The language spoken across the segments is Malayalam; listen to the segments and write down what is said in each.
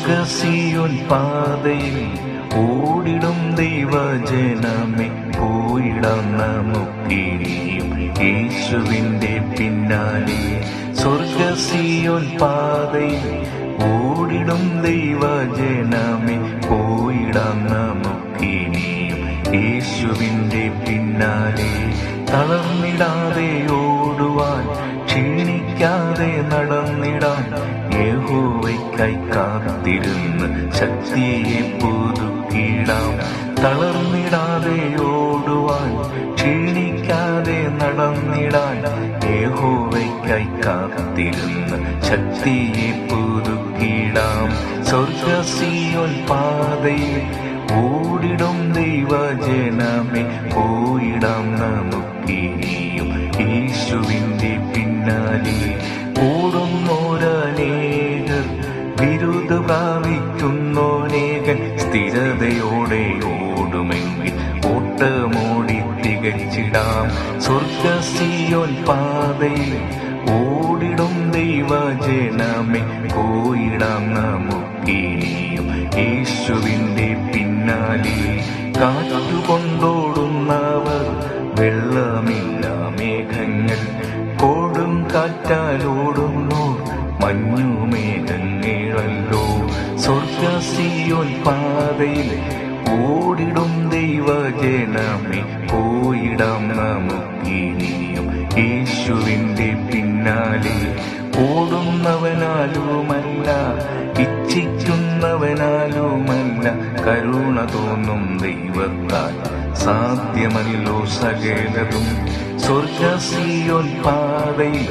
സ്വർഗസിയോൻ പാതയിൽ ഓടിടും ദൈവജനമേ, പോയിടാം നമുക്കിനിയും യേശുവിന്റെ പിന്നാലെ. സ്വർഗസിയോൻ പാതയിൽ ഓടിടും ദൈവജനമേ, പോയിടാം നമുക്കിനിയും യേശുവിന്റെ പിന്നാലെ. തളർന്നിടാതെ ഓടുവാൻ, ക്ഷീണിക്കാതെ നടന്നിടാൻ, യഹോവയ്ക്കായി കാത്തിരുന്ന് ശക്തിയെ പുതുക്കിടാം. തളർന്നിടാതെ ഓടുവാൻ, ക്ഷീണിക്കാതെ നടന്നിടാൻ, യഹോവയ്ക്കായി കാത്തിരുന്ന് ശക്തിയെ പുതുക്കിടാം. സ്വർഗസിയോൻ പാതയിൽ ഓടിടും ദൈവജനമേ, പോയിടാം നമുക്കിനിയും യേശുവിന്റെ പിന്നാലെ. ഓടുന്നോരനേകർ, ബിരുദ പ്രാപിക്കുന്നോനേകൻ, സ്ഥിരതയോടെ ഓടുമെങ്കിൽ ഓട്ടമോടി തികച്ചിടാം. സ്വർഗസിയോൻ പാതയിൽ ഓടിടും ദൈവജനമേ, പോയിടാം നമുക്കിനിയും യേശുവിന്റെ പിന്നാലെ. കാറ്റുകൊണ്ടോടുന്നവർ, വെള്ളമില്ല മേഘങ്ങൾ, കൊടും കാറ്റാലോടുന്നോർ, മഞ്ഞുമേഘങ്ങളല്ലോ. സ്വർഗസിയോൻ പാതയിൽ ഓടിടും ദൈവജനമേ, പോയിടാം നമുക്കിനിയും യേശുവിന്റെ പിന്നാലെ. ഓടുന്നവനാലുമല്ല, ഇച്ഛിക്കുന്നവനാലുമല്ല, കരുണ തോന്നും ദൈവത്താൽ സാധ്യമല്ലോ സകലതും. സ്വർഗസിയോൻ പാതയിൽ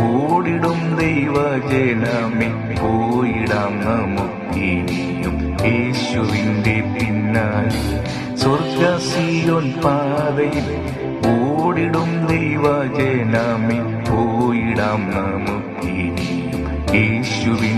ഓടിടും ദൈവജനമേ, പോയിടാം നമുക്കിനിയും യേശുവിന്റെ പിന്നാലെ. സ്വർഗസിയോൻ പാതയിൽ ഓടിടും ദൈവജനമേ, പോയിടാം നമുക്കിനിയും യേശുവിൻ